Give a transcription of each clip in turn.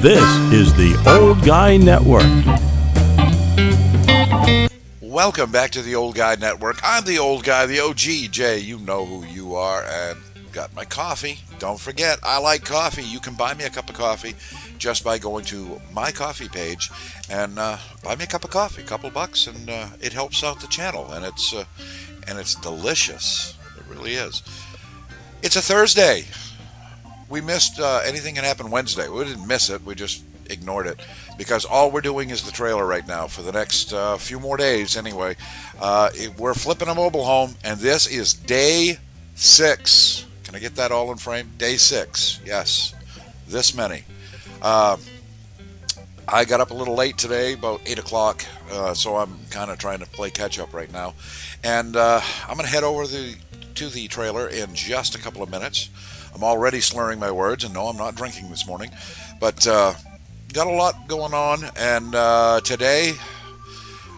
This is the Old Guy Network. Welcome back to the Old Guy Network. I'm the Old Guy, the OG Jay. You know who you are, and got my coffee. Don't forget, I like coffee. You can buy me a cup of coffee just by going to my coffee page and buy me a cup of coffee, a couple bucks, and it helps out the channel, and it's delicious. It really is. It's a Thursday. We missed Anything Can Happen Wednesday. We didn't miss it. We just ignored it because all we're doing is the trailer right now for the next few more days anyway. We're flipping a mobile home, and this is day 6. Can I get that all in frame? Day 6. Yes. This many. I got up a little late today, about 8 o'clock, so I'm kind of trying to play catch up right now. And I'm going to head over to the trailer in just a couple of minutes. I'm already slurring my words, and no, I'm not drinking this morning. But got a lot going on, and today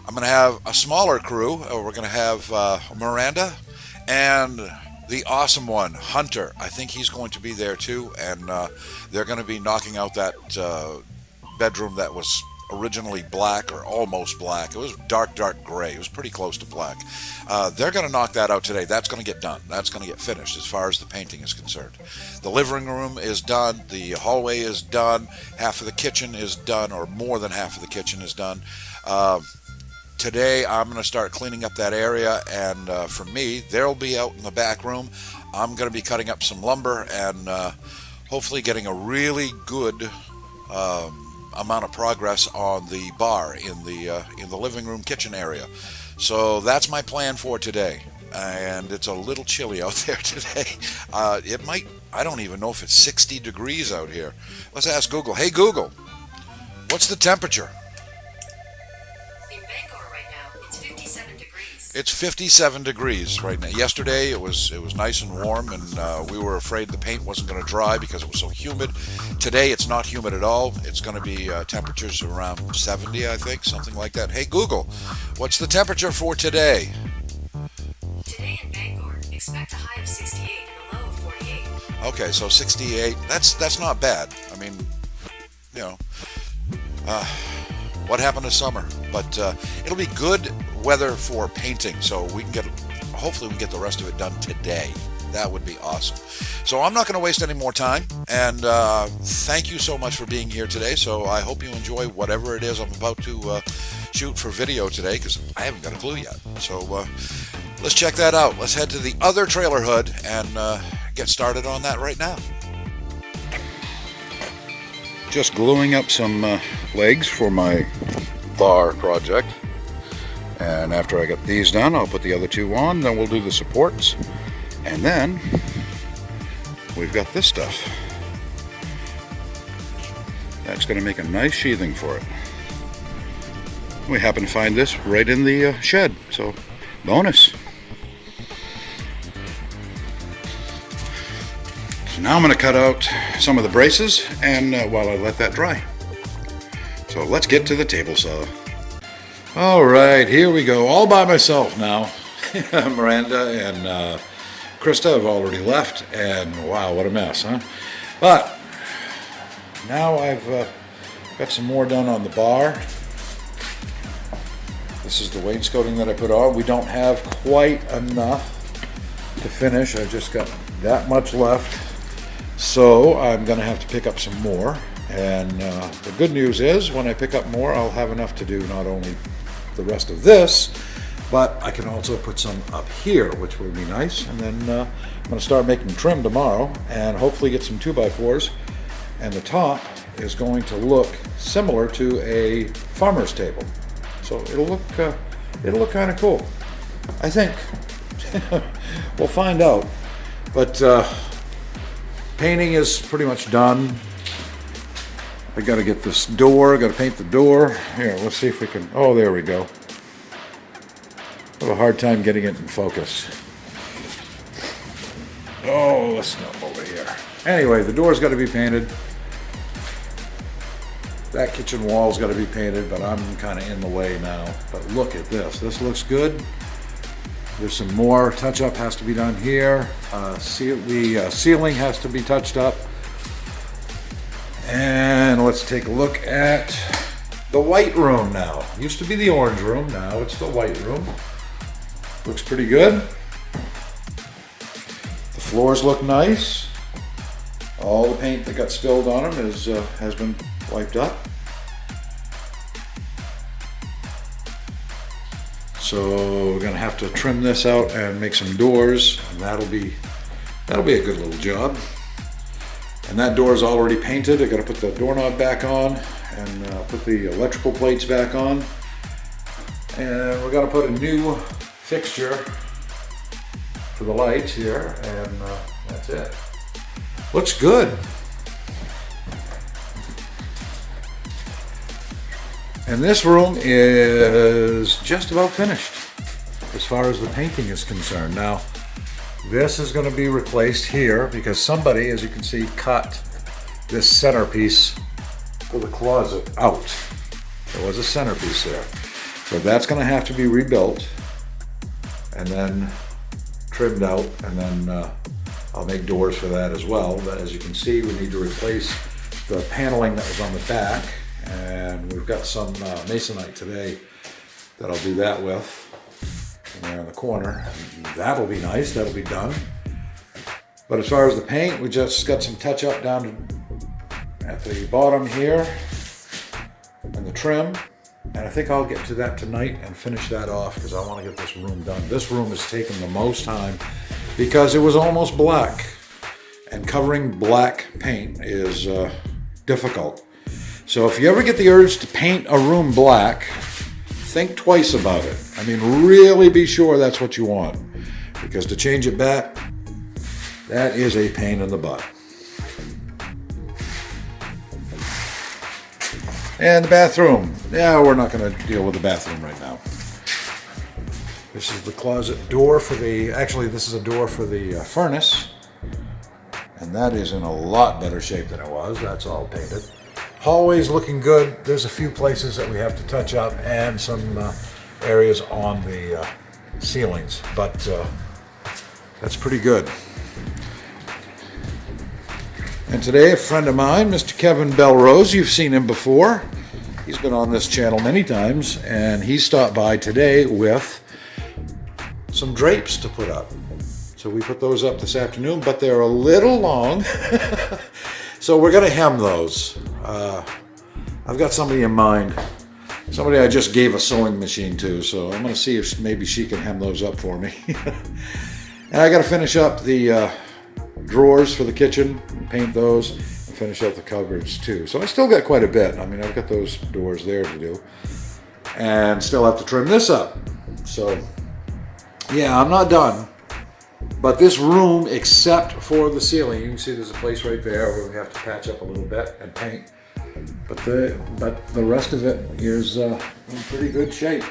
I'm going to have a smaller crew. We're going to have Miranda and the awesome one, Hunter. I think he's going to be there too, and they're going to be knocking out that bedroom that was originally black or almost black. It was dark gray. It was pretty close to black. They're going to knock that out today. That's going to get done. That's going to get finished as far as the painting is concerned. The living room is done. The hallway is done. Half of the kitchen is done, or more than half of the kitchen is done. Today I'm going to start cleaning up that area, and for me, they'll be out in the back room. I'm going to be cutting up some lumber and hopefully getting a really good amount of progress on the bar in the living room kitchen area. So that's my plan for today, and it's a little chilly out there today. I don't even know if it's 60 degrees out here. Let's ask Google. Hey Google, what's the temperature? In Bangor right now, it's 57 degrees. It's 57 degrees right now. Yesterday it was nice and warm, and we were afraid the paint wasn't going to dry because it was so humid. Today it's not humid at all. It's going to be temperatures around 70, I think, something like that. Hey Google, what's the temperature for today? Today in Bangor, expect a high of 68 and a low of 48. Okay, so 68. That's not bad. I mean, you know, what happened to summer? But it'll be good weather for painting, so hopefully we can get the rest of it done today. That would be awesome. So I'm not going to waste any more time, and thank you so much for being here today. So I hope you enjoy whatever it is I'm about to shoot for video today, because I haven't got a clue yet. So let's check that out. Let's head to the other trailer hood and get started on that right now. Just gluing up some legs for my bar project. And after I get these done, I'll put the other two on, then we'll do the supports. And then we've got this stuff. That's going to make a nice sheathing for it. We happen to find this right in the shed, so bonus. So now I'm going to cut out some of the braces, and while I let that dry. So let's get to the table saw. All right, here we go, all by myself now. Miranda and Krista have already left, and wow, what a mess, huh? But now I've got some more done on the bar. This is the wainscoting that I put on. We don't have quite enough to finish. I've just got that much left, so I'm going to have to pick up some more. And the good news is, when I pick up more, I'll have enough to do not only the rest of this, but I can also put some up here, which will be nice. And then I'm going to start making trim tomorrow and hopefully get some 2x4s. And the top is going to look similar to a farmer's table. So it'll look kind of cool, I think. We'll find out. But painting is pretty much done. I got to get this door, got to paint the door. Here, let's see if we can, oh, there we go. I have a hard time getting it in focus. Oh, let's go over here. Anyway, the door's got to be painted. That kitchen wall's got to be painted, but I'm kind of in the way now. But look at this. This looks good. There's some more touch-up has to be done here. The ceiling has to be touched up. And let's take a look at the white room now. Used to be the orange room, now it's the white room. Looks pretty good. The floors look nice. All the paint that got spilled on them has been wiped up. So we're gonna have to trim this out and make some doors, and that'll be a good little job. And that door is already painted. I gotta put the doorknob back on and put the electrical plates back on. And we're gonna put a new fixture for the lights here, and that's it. Looks good. And this room is just about finished as far as the painting is concerned. Now, this is going to be replaced here because somebody, as you can see, cut this centerpiece for the closet out. There was a centerpiece there. So that's going to have to be rebuilt and then trimmed out, and then I'll make doors for that as well. But as you can see, we need to replace the paneling that was on the back, and we've got some masonite today that I'll do that with. And there in the corner, that'll be nice, that'll be done. But as far as the paint, we just got some touch up down at the bottom here and the trim. And I think I'll get to that tonight and finish that off because I want to get this room done. This room has taken the most time because it was almost black, and covering black paint is difficult. So if you ever get the urge to paint a room black, think twice about it. I mean, really be sure that's what you want, because to change it back, that is a pain in the butt. And the bathroom. Yeah, we're not going to deal with the bathroom right now. This is the closet door for the, actually this is a door for the furnace. And that is in a lot better shape than it was. That's all painted. Hallway's looking good. There's a few places that we have to touch up and some areas on the ceilings, but that's pretty good. And today, a friend of mine, Mr. Kevin Belrose, you've seen him before. He's been on this channel many times, and he stopped by today with some drapes to put up. So we put those up this afternoon, but they're a little long. So we're gonna hem those. I've got somebody in mind. Somebody I just gave a sewing machine to, so I'm gonna see if maybe she can hem those up for me. And I gotta finish up the drawers for the kitchen, paint those, and finish up the cupboards too. So I still got quite a bit. I mean, I've got those doors there to do, and still have to trim this up. So yeah, I'm not done. But this room, except for the ceiling, you can see there's a place right there where we have to patch up a little bit and paint. But the rest of it is in pretty good shape.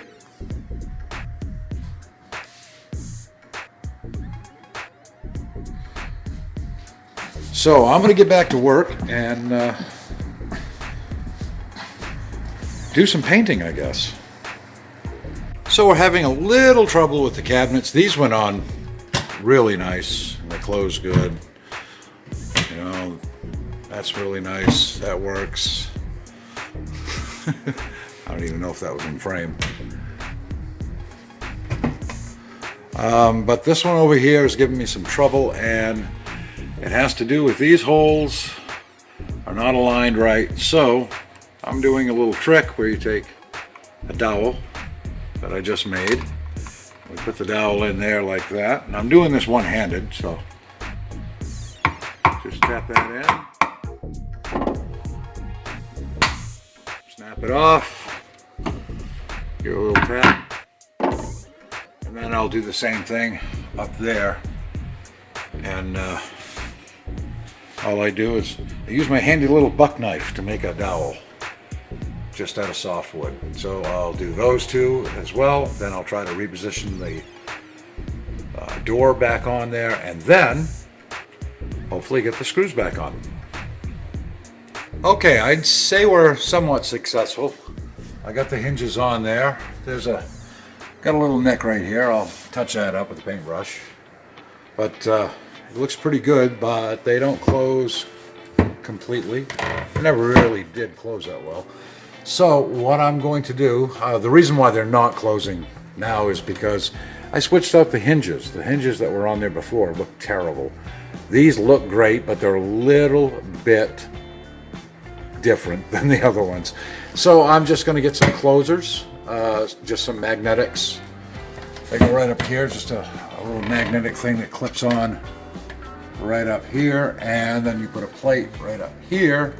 So I'm going to get back to work and do some painting, I guess. So we're having a little trouble with the cabinets. These went on really nice, and they close good. You know, that's really nice. That works. I don't even know if that was in frame. But this one over here is giving me some trouble, and it has to do with these holes are not aligned right. So I'm doing a little trick where you take a dowel that I just made. We put the dowel in there like that, and I'm doing this one-handed, so just tap that in, snap it off, give it a little tap, and then I'll do the same thing up there. And all I do is I use my handy little buck knife to make a dowel just out of softwood. So I'll do those two as well. Then I'll try to reposition the door back on there, and then hopefully get the screws back on. Okay, I'd say we're somewhat successful. I got the hinges on there. Got a little nick right here. I'll touch that up with a paintbrush. But it looks pretty good, but they don't close completely. It never really did close that well. So what I'm going to do, the reason why they're not closing now is because I switched out the hinges. The hinges that were on there before looked terrible. These look great, but they're a little bit different than the other ones. So I'm just going to get some closers, just some magnetics. They go right up here, just a little magnetic thing that clips on right up here, and then you put a plate right up here,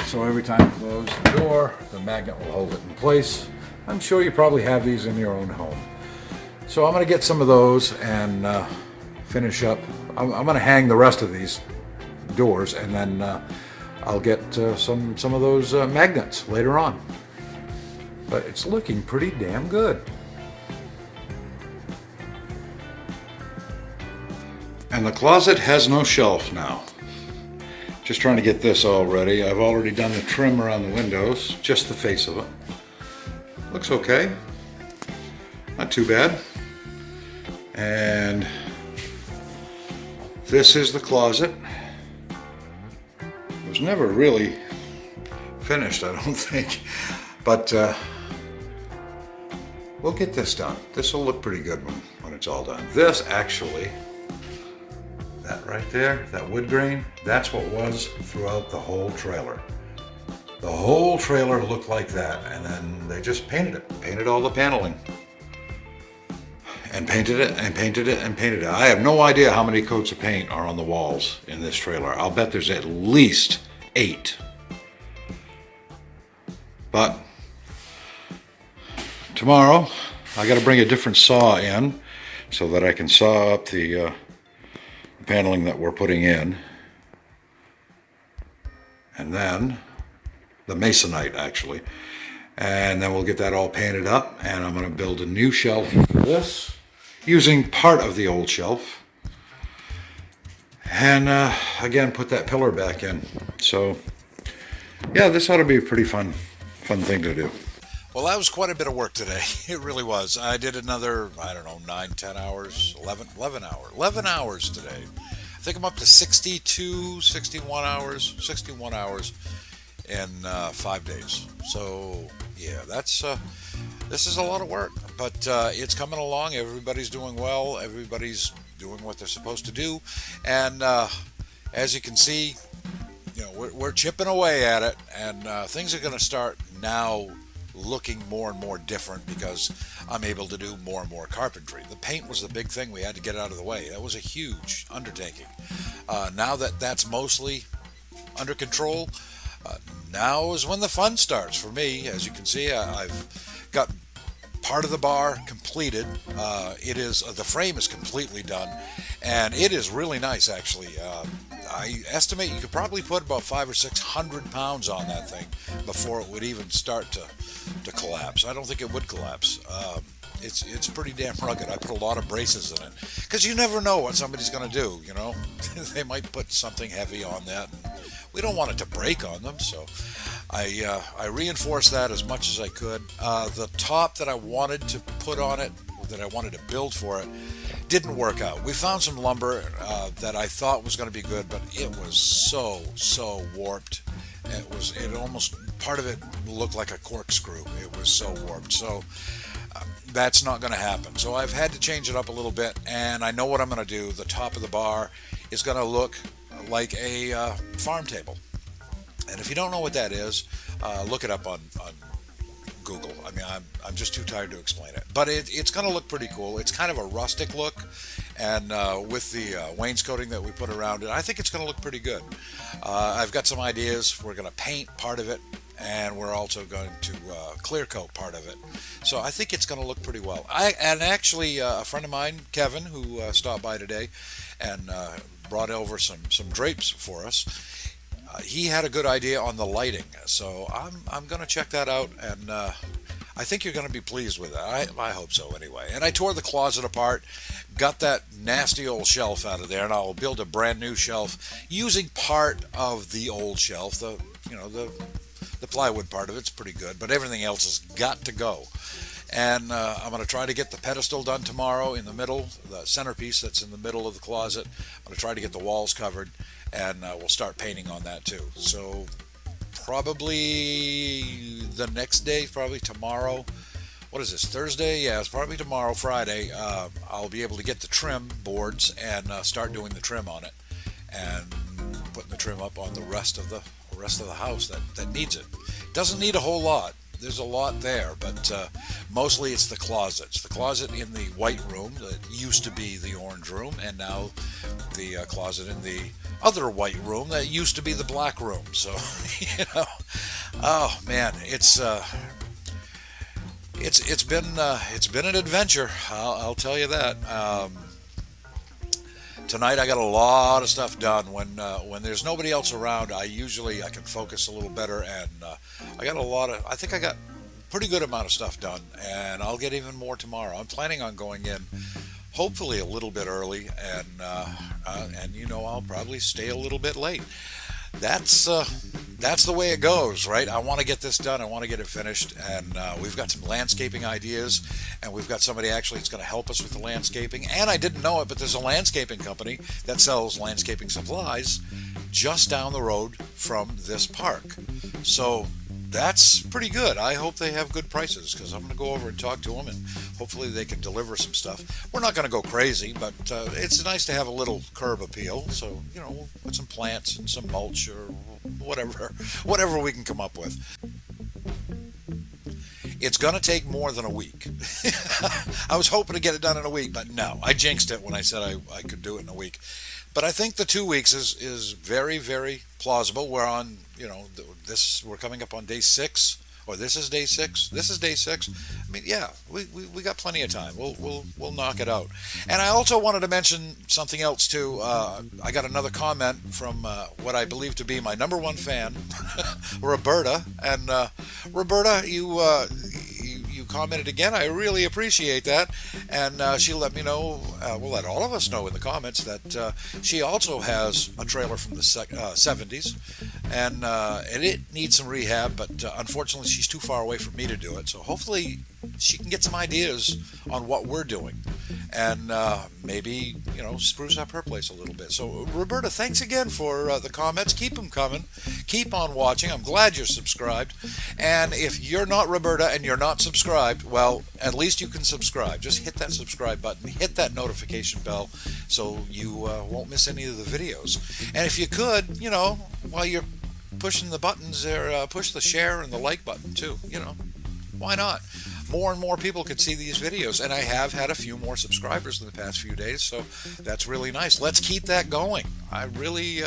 so every time you close the door, the magnet will hold it in place. I'm sure you probably have these in your own home. So I'm going to get some of those and finish up. I'm going to hang the rest of these doors, and then I'll get some of those magnets later on. But it's looking pretty damn good. And the closet has no shelf now. Just trying to get this all ready. I've already done the trim around the windows, just the face of it. Looks okay. Not too bad. And this is the closet. It was never really finished, I don't think. But we'll get this done. This will look pretty good when it's all done. This actually, that right there, that wood grain, that's what was throughout the whole trailer. The whole trailer looked like that, and then they just painted it. Painted all the paneling. And painted it, and painted it, and painted it. I have no idea how many coats of paint are on the walls in this trailer. I'll bet there's at least 8. But tomorrow, I got to bring a different saw in so that I can saw up the paneling that we're putting in, and then the masonite actually, and then we'll get that all painted up, and I'm going to build a new shelf for this using part of the old shelf, and again put that pillar back in. So yeah, this ought to be a pretty fun thing to do. Well, that was quite a bit of work today. It really was. I did another, 9, 10 hours, 11 hours today. I think I'm up to 61 hours in 5 days. So, yeah, this is a lot of work, but it's coming along. Everybody's doing well. Everybody's doing what they're supposed to do. And as you can see, we're chipping away at it, and things are going to start now looking more and more different because I'm able to do more and more carpentry. The paint was the big thing we had to get out of the way. That was a huge undertaking. Now that that's mostly under control, now is when the fun starts for me. As you can see, I've got part of the bar completed. The frame is completely done, and it is really nice actually. I estimate you could probably put about 500 or 600 pounds on that thing before it would even start to collapse. I don't think it would collapse. It's pretty damn rugged. I put a lot of braces in it because you never know what somebody's going to do. They might put something heavy on that. We don't want it to break on them, so I reinforced that as much as I could. The top that I wanted to put on it, that I wanted to build for it, didn't work out. We found some lumber that I thought was going to be good, but it was so warped. It almost, part of it looked like a corkscrew. It was so warped. So that's not going to happen. So I've had to change it up a little bit, and I know what I'm going to do. The top of the bar is going to look like a farm table. And if you don't know what that is, look it up on Google. I mean, I'm just too tired to explain it. But it's going to look pretty cool. It's kind of a rustic look, and with the wainscoting that we put around it, I think it's going to look pretty good. I've got some ideas. We're going to paint part of it, and we're also going to clear coat part of it. So I think it's going to look pretty well. Actually, a friend of mine, Kevin, who stopped by today and brought over some drapes for us, he had a good idea on the lighting, so I'm going to check that out, and I think you're going to be pleased with it. I hope so anyway. And I tore the closet apart, got that nasty old shelf out of there, and I'll build a brand new shelf using part of the old shelf. The plywood part of it's pretty good, but everything else has got to go. And I'm going to try to get the pedestal done tomorrow in the middle, the centerpiece that's in the middle of the closet. I'm going to try to get the walls covered, and we'll start painting on that too. So probably the next day, probably tomorrow. What is this, Thursday? Yeah, it's probably tomorrow, Friday. I'll be able to get the trim boards and start doing the trim on it, and putting the trim up on the rest of the house that needs it. Doesn't need a whole lot. There's a lot there, but mostly it's the closets. The closet in the white room that used to be the orange room, and now the closet in the other white room that used to be the black room. So, oh man, it's been an adventure. I'll tell you that. Tonight I got a lot of stuff done. When there's nobody else around, I can focus a little better, and I think I got a pretty good amount of stuff done, and I'll get even more tomorrow. I'm planning on going in hopefully a little bit early, and I'll probably stay a little bit late. That's the way it goes, right? I want to get this done. I want to get it finished, and we've got some landscaping ideas, and we've got somebody actually that's going to help us with the landscaping. And I didn't know it, but there's a landscaping company that sells landscaping supplies just down the road from this park. So that's pretty good. I hope they have good prices, because I'm going to go over and talk to them, and hopefully they can deliver some stuff. We're not going to go crazy, but it's nice to have a little curb appeal. So, we'll put some plants and some mulch or whatever we can come up with. It's going to take more than a week. I was hoping to get it done in a week, but no, I jinxed it when I said I could do it in a week. But I think the 2 weeks is very, very plausible. We're on, we're coming up on day 6, or this is day 6. This is day 6. I mean, yeah, we got plenty of time. We'll knock it out. And I also wanted to mention something else too. I got another comment from what I believe to be my number one fan, Roberta. And Roberta, you commented again. I really appreciate that, and she let me know, we'll let all of us know in the comments that she also has a trailer from the 70s, and it needs some rehab, but unfortunately she's too far away for me to do it. So hopefully she can get some ideas on what we're doing, and maybe spruce up her place a little bit. So Roberta, thanks again for the comments. Keep them coming. Keep on watching. I'm glad you're subscribed. And if you're not Roberta and you're not subscribed, well, at least you can subscribe. Just hit that subscribe button, hit that notification bell, so you won't miss any of the videos. And if you could, while you're pushing the buttons there, push the share and the like button too. Why not? More and more people could see these videos, and I have had a few more subscribers in the past few days, so that's really nice. Let's keep that going. I would really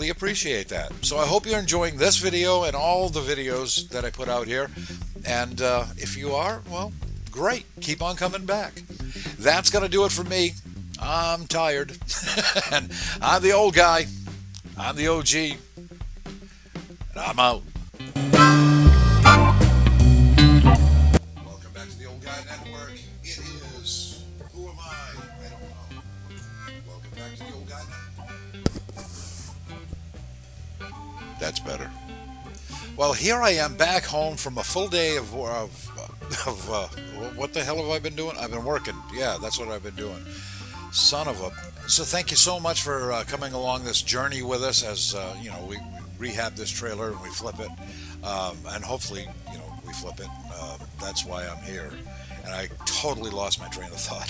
appreciate that. So I hope you're enjoying this video and all the videos that I put out here, and if you are, well, great. Keep on coming back. That's going to do it for me. I'm tired, and I'm the old guy. I'm the OG, and I'm out. Network. It is, who am I? I don't know. Welcome back to the Old Guy Network. That's better. Well, here I am back home from a full day of what the hell have I been doing? I've been working. Yeah, that's what I've been doing. Son of a. So thank you so much for coming along this journey with us as we rehab this trailer and we flip it, and hopefully we flip it. That's why I'm here. And I totally lost my train of thought.